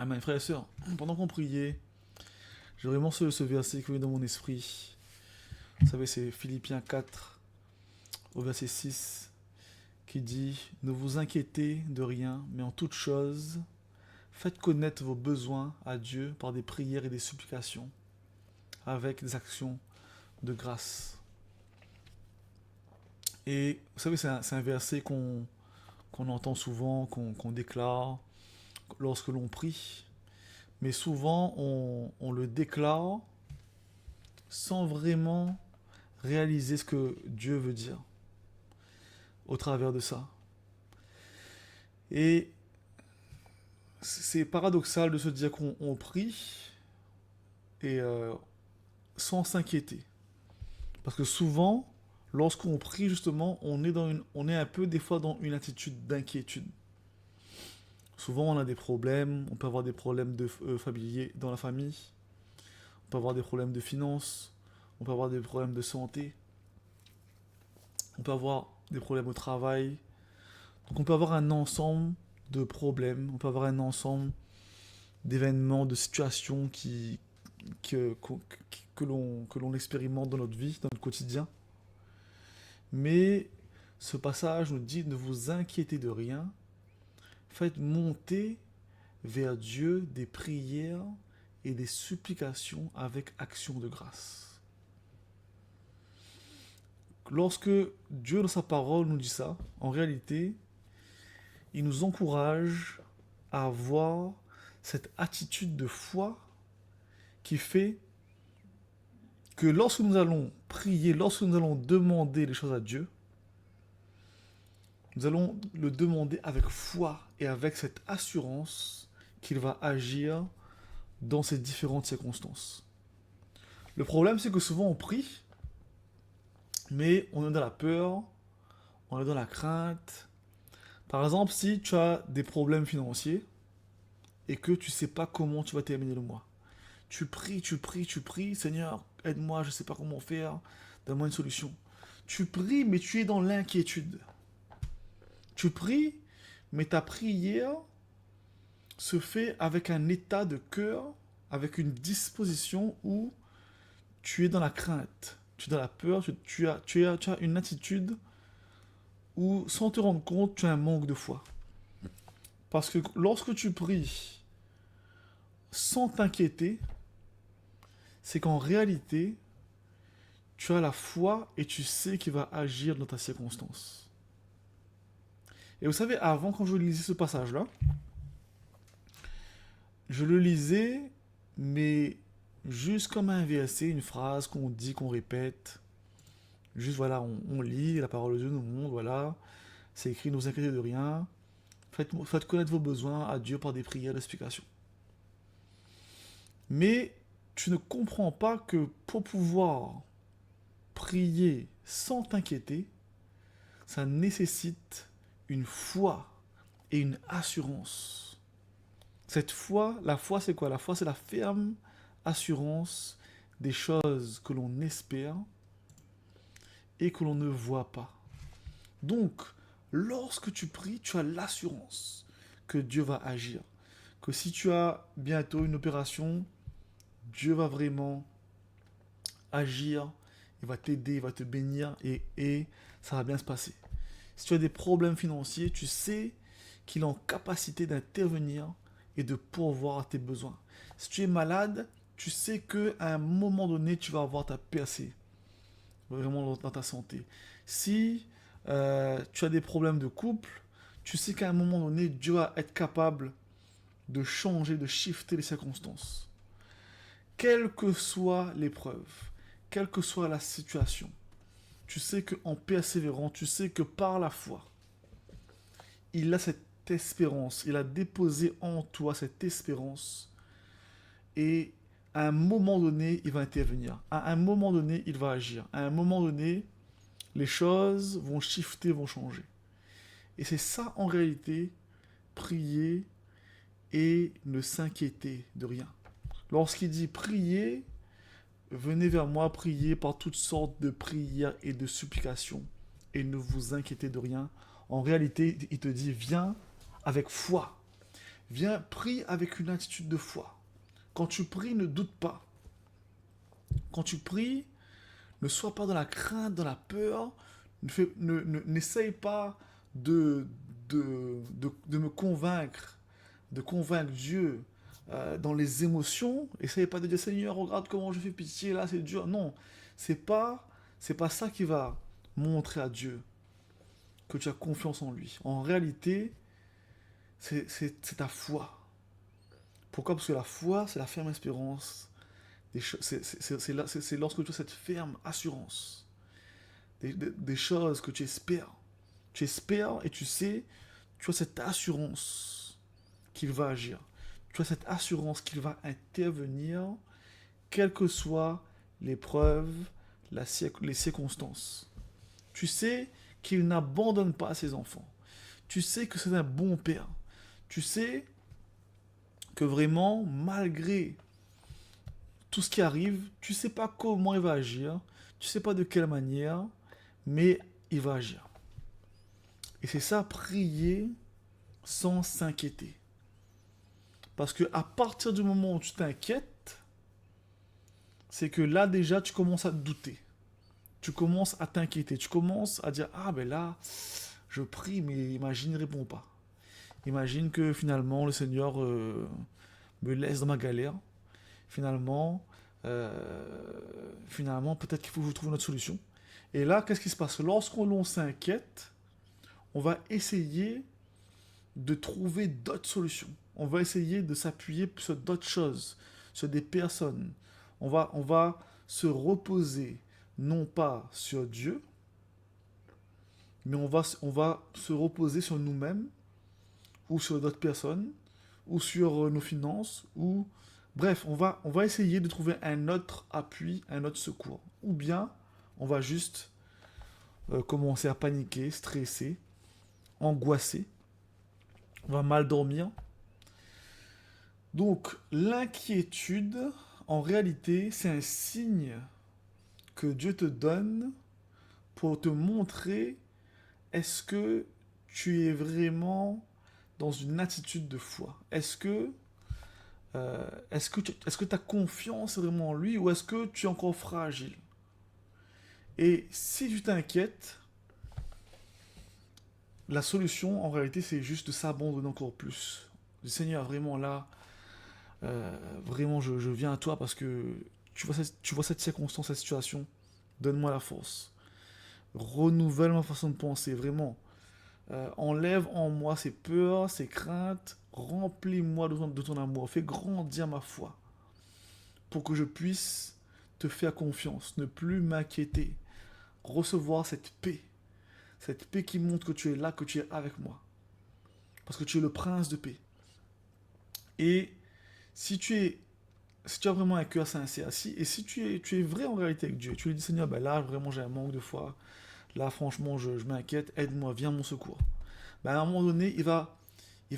Amen. Frères et sœurs, pendant qu'on priait, j'ai vraiment ce verset qui est dans mon esprit. Vous savez, c'est Philippiens 4, au verset 6, qui dit: Ne vous inquiétez de rien, mais en toute chose, faites connaître vos besoins à Dieu par des prières et des supplications, avec des actions de grâce. Et vous savez, c'est un verset qu'on entend souvent, qu'on déclare lorsque l'on prie. Mais souvent, on le déclare sans vraiment réaliser ce que Dieu veut dire au travers de ça. Et c'est paradoxal de se dire qu'on prie et sans s'inquiéter. Parce que souvent, lorsqu'on prie justement, on est un peu des fois dans une attitude d'inquiétude. Souvent, on a des problèmes, on peut avoir des problèmes familiers dans la famille, on peut avoir des problèmes de finances, on peut avoir des problèmes de santé, on peut avoir des problèmes au travail. Donc on peut avoir un ensemble de problèmes, on peut avoir un ensemble d'événements, de situations que l'on expérimente dans notre vie, dans notre quotidien. Mais ce passage nous dit: ne vous inquiétez de rien, faites monter vers Dieu des prières et des supplications avec action de grâce. Lorsque Dieu dans sa parole nous dit ça, en réalité, il nous encourage à avoir cette attitude de foi qui fait que lorsque nous allons prier, lorsque nous allons demander les choses à Dieu, nous allons le demander avec foi et avec cette assurance qu'il va agir dans ces différentes circonstances. Le problème, c'est que souvent on prie, mais on est dans la peur, on est dans la crainte. Par exemple, si tu as des problèmes financiers et que tu ne sais pas comment tu vas terminer le mois, tu pries, tu pries, tu pries: Seigneur, aide-moi, je ne sais pas comment faire, donne-moi une solution. Tu pries, mais tu es dans l'inquiétude. Tu pries, mais ta prière se fait avec un état de cœur, avec une disposition où tu es dans la crainte, tu es dans la peur, tu as une attitude où, sans te rendre compte, tu as un manque de foi. Parce que lorsque tu pries sans t'inquiéter, c'est qu'en réalité, tu as la foi et tu sais qu'il va agir dans ta circonstance. Et vous savez, avant, quand je lisais ce passage-là, je le lisais, mais juste comme un verset, une phrase qu'on dit, qu'on répète. Juste voilà, on lit, la parole de Dieu nous montre, voilà, c'est écrit: ne vous inquiétez de rien, faites connaître vos besoins à Dieu par des prières d'explication. Mais tu ne comprends pas que pour pouvoir prier sans t'inquiéter, ça nécessite une foi et une assurance. Cette foi, la foi c'est quoi? La foi c'est la ferme assurance des choses que l'on espère et que l'on ne voit pas. Donc, lorsque tu pries, tu as l'assurance que Dieu va agir. Que si tu as bientôt une opération, Dieu va vraiment agir, il va t'aider, il va te bénir et ça va bien se passer. Si tu as des problèmes financiers, tu sais qu'il est en capacité d'intervenir et de pourvoir à tes besoins. Si tu es malade, tu sais qu'à un moment donné, tu vas avoir ta percée, vraiment dans ta santé. Si tu as des problèmes de couple, tu sais qu'à un moment donné, Dieu va être capable de changer, de shifter les circonstances. Quelle que soit l'épreuve, quelle que soit la situation, tu sais qu'en persévérant, tu sais que par la foi, il a cette espérance, il a déposé en toi cette espérance et à un moment donné, il va intervenir. À un moment donné, il va agir. À un moment donné, les choses vont shifter, vont changer. Et c'est ça en réalité, prier et ne s'inquiéter de rien. Lorsqu'il dit prier, venez vers moi, priez par toutes sortes de prières et de supplications et ne vous inquiétez de rien. En réalité, il te dit: viens avec foi. Viens, prie avec une attitude de foi. Quand tu pries, ne doute pas. Quand tu pries, ne sois pas dans la crainte, dans la peur. N'essaye pas de, de me convaincre, de convaincre Dieu dans les émotions. Essaye pas de dire Seigneur, regarde comment je fais pitié, là c'est dur. Non, c'est pas ça qui va montrer à Dieu que tu as confiance en lui. En réalité, c'est ta foi. Pourquoi? Parce que la foi, c'est la ferme espérance. C'est lorsque tu as cette ferme assurance des choses que tu espères. Tu espères et tu sais, tu as cette assurance qu'il va agir. Tu as cette assurance qu'il va intervenir, quelles que soient les preuves, les circonstances. Tu sais qu'il n'abandonne pas ses enfants. Tu sais que c'est un bon père. Tu sais que vraiment, malgré tout ce qui arrive, tu sais pas comment il va agir, tu sais pas de quelle manière, mais il va agir. Et c'est ça, prier sans s'inquiéter. Parce que à partir du moment où tu t'inquiètes, c'est que là déjà tu commences à te douter. Tu commences à t'inquiéter. Tu commences à dire ah ben là, je prie, mais imagine, il ne répond pas. Imagine que finalement le Seigneur me laisse dans ma galère. Finalement, finalement peut-être qu'il faut que je trouve une autre solution. Et là, qu'est-ce qui se passe? Lorsqu'on s'inquiète, on va essayer de trouver d'autres solutions. On va essayer de s'appuyer sur d'autres choses, sur des personnes. On va se reposer non pas sur Dieu, mais on va se reposer sur nous-mêmes, ou sur d'autres personnes, ou sur nos finances, ou... Bref, on va essayer de trouver un autre appui, un autre secours. Ou bien, on va juste commencer à paniquer, stresser, angoisser, on va mal dormir. Donc, l'inquiétude, en réalité, c'est un signe que Dieu te donne pour te montrer est-ce que tu es vraiment dans une attitude de foi. Est-ce que tu as confiance vraiment en lui ou est-ce que tu es encore fragile? Et si tu t'inquiètes, la solution, en réalité, c'est juste de s'abandonner encore plus. Le Seigneur, vraiment là, vraiment, je viens à toi parce que tu vois cette circonstance, cette situation. Donne-moi la force. Renouvelle ma façon de penser, vraiment. Enlève en moi ces peurs, ces craintes. Remplis-moi de ton amour. Fais grandir ma foi pour que je puisse te faire confiance, ne plus m'inquiéter, recevoir cette paix qui montre que tu es là, que tu es avec moi. Parce que tu es le prince de paix. Et si tu as vraiment un cœur sincère, et si tu es vrai en réalité avec Dieu, tu lui dis Seigneur, ben là vraiment j'ai un manque de foi, là franchement je m'inquiète, aide-moi, viens à mon secours. Ben à un moment donné, il va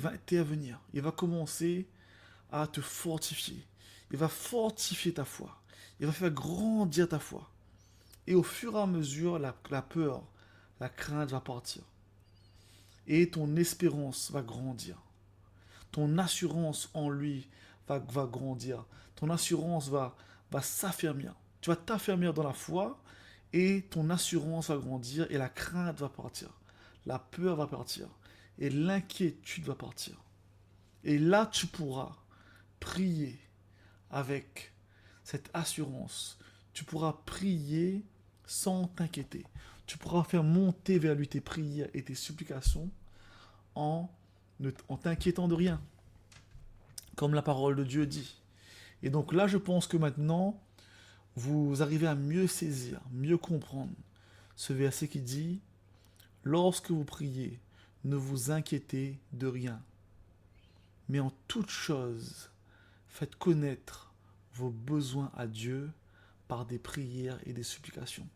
intervenir, il va commencer à te fortifier, il va fortifier ta foi, il va faire grandir ta foi. Et au fur et à mesure, la peur, la crainte va partir. Et ton espérance va grandir. Ton assurance en lui va grandir. Ton assurance va s'affermir. Tu vas t'affermir dans la foi et ton assurance va grandir et la crainte va partir. La peur va partir et l'inquiétude va partir. Et là, tu pourras prier avec cette assurance. Tu pourras prier sans t'inquiéter. Tu pourras faire monter vers lui tes prières et tes supplications en en t'inquiétant de rien, comme la parole de Dieu dit. Et donc là, je pense que maintenant, vous arrivez à mieux saisir, mieux comprendre ce verset qui dit, lorsque vous priez, ne vous inquiétez de rien, mais en toute chose, faites connaître vos besoins à Dieu par des prières et des supplications.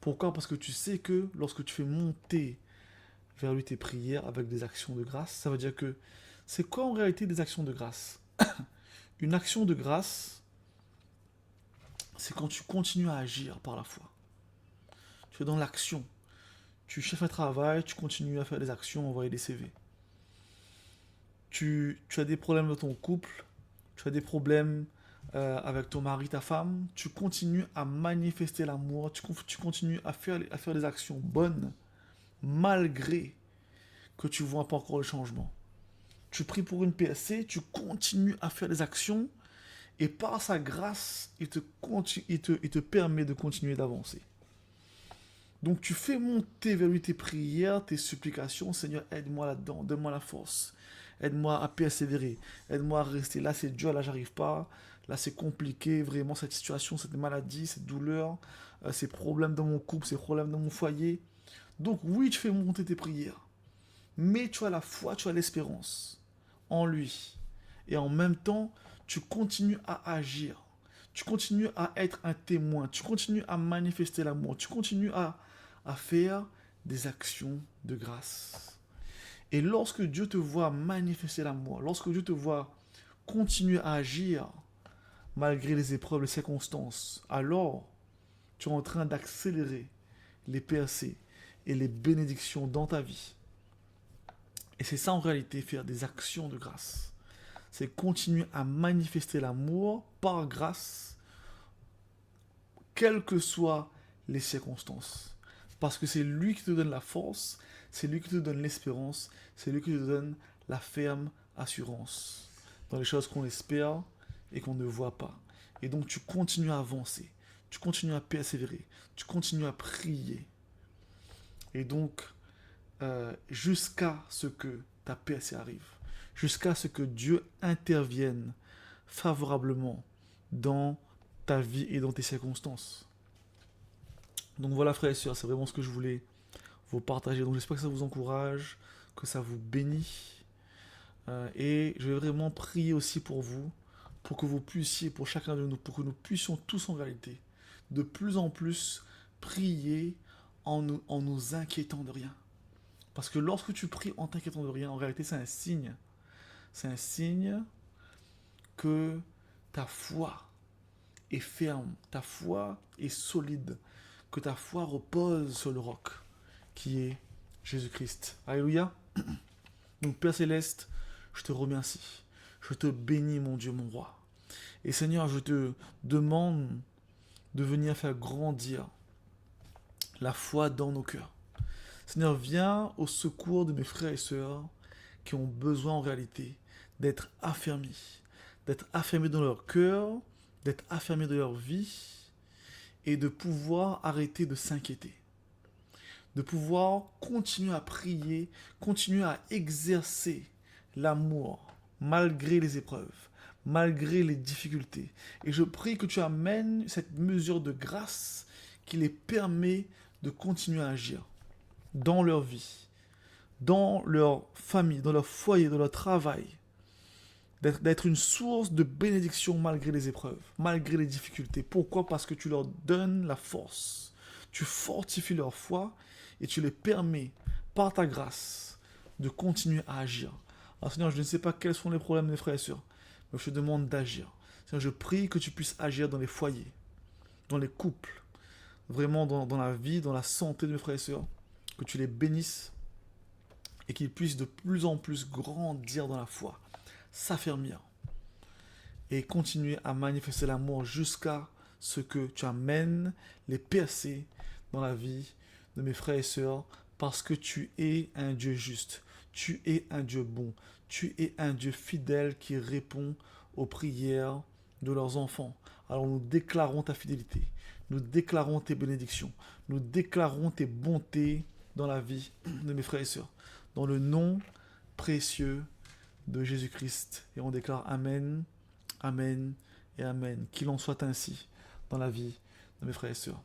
Pourquoi? Parce que tu sais que lorsque tu fais monter vers lui tes prières avec des actions de grâce, ça veut dire que c'est quoi en réalité des actions de grâce? Une action de grâce, c'est quand tu continues à agir par la foi. Tu es dans l'action. Tu cherches un travail, tu continues à faire des actions, envoyer des CV. tu as des problèmes dans ton couple, tu as des problèmes avec ton mari, ta femme, tu continues à manifester l'amour, tu continues à faire des actions bonnes, malgré que tu vois pas encore le changement. Tu pries pour une PSC, tu continues à faire des actions, et par sa grâce, il te permet de continuer d'avancer. Donc tu fais monter vers lui tes prières, tes supplications. Seigneur, aide-moi là-dedans, donne-moi la force. Aide-moi à persévérer. Aide-moi à rester. Là, c'est dur, là, j'arrive pas. Là, c'est compliqué, vraiment, cette situation, cette maladie, cette douleur, ces problèmes dans mon couple, ces problèmes dans mon foyer. Donc oui, tu fais monter tes prières. Mais tu as la foi, tu as l'espérance en lui. Et en même temps, tu continues à agir. Tu continues à être un témoin. Tu continues à manifester l'amour. Tu continues à faire des actions de grâce. Et lorsque Dieu te voit manifester l'amour, lorsque Dieu te voit continuer à agir malgré les épreuves, les circonstances, alors tu es en train d'accélérer les percées et les bénédictions dans ta vie. Et c'est ça en réalité, faire des actions de grâce. C'est continuer à manifester l'amour par grâce, quelles que soient les circonstances. Parce que c'est lui qui te donne la force, c'est lui qui te donne l'espérance, c'est lui qui te donne la ferme assurance dans les choses qu'on espère et qu'on ne voit pas. Et donc tu continues à avancer, tu continues à persévérer, tu continues à prier. Et donc, jusqu'à ce que ta percée arrive, jusqu'à ce que Dieu intervienne favorablement dans ta vie et dans tes circonstances. Donc voilà, frères et sœurs, c'est vraiment ce que je voulais vous partager. Donc j'espère que ça vous encourage, que ça vous bénit. Et je vais vraiment prier aussi pour vous, pour que vous puissiez, pour chacun de nous, pour que nous puissions tous en réalité, de plus en plus prier en nous inquiétant de rien. Parce que lorsque tu pries en t'inquiétant de rien, en réalité c'est un signe. C'est un signe que ta foi est ferme, ta foi est solide, que ta foi repose sur le roc, qui est Jésus-Christ. Alléluia. Donc Père Céleste, je te remercie. Je te bénis, mon Dieu, mon roi. Et Seigneur, je te demande de venir faire grandir la foi dans nos cœurs. Seigneur, viens au secours de mes frères et sœurs qui ont besoin en réalité d'être affermis dans leur cœur, d'être affermis dans leur vie et de pouvoir arrêter de s'inquiéter, de pouvoir continuer à prier, continuer à exercer l'amour malgré les épreuves, malgré les difficultés. Et je prie que tu amènes cette mesure de grâce qui les permet de continuer à agir dans leur vie, dans leur famille, dans leur foyer, dans leur travail, d'être une source de bénédiction malgré les épreuves, malgré les difficultés. Pourquoi? Parce que tu leur donnes la force, tu fortifies leur foi et tu les permets, par ta grâce, de continuer à agir. Alors Seigneur, je ne sais pas quels sont les problèmes des frères et sœurs, mais je te demande d'agir. Seigneur, je prie que tu puisses agir dans les foyers, dans les couples, vraiment dans la vie, dans la santé de mes frères et sœurs, que tu les bénisses et qu'ils puissent de plus en plus grandir dans la foi, s'affermir et continuer à manifester l'amour jusqu'à ce que tu amènes les percées dans la vie de mes frères et sœurs, parce que tu es un Dieu juste, tu es un Dieu bon, tu es un Dieu fidèle qui répond aux prières de leurs enfants. Alors nous déclarons ta fidélité, nous déclarons tes bénédictions, nous déclarons tes bontés dans la vie de mes frères et sœurs, dans le nom précieux de Jésus-Christ. Et on déclare Amen, Amen et Amen. Qu'il en soit ainsi dans la vie de mes frères et sœurs.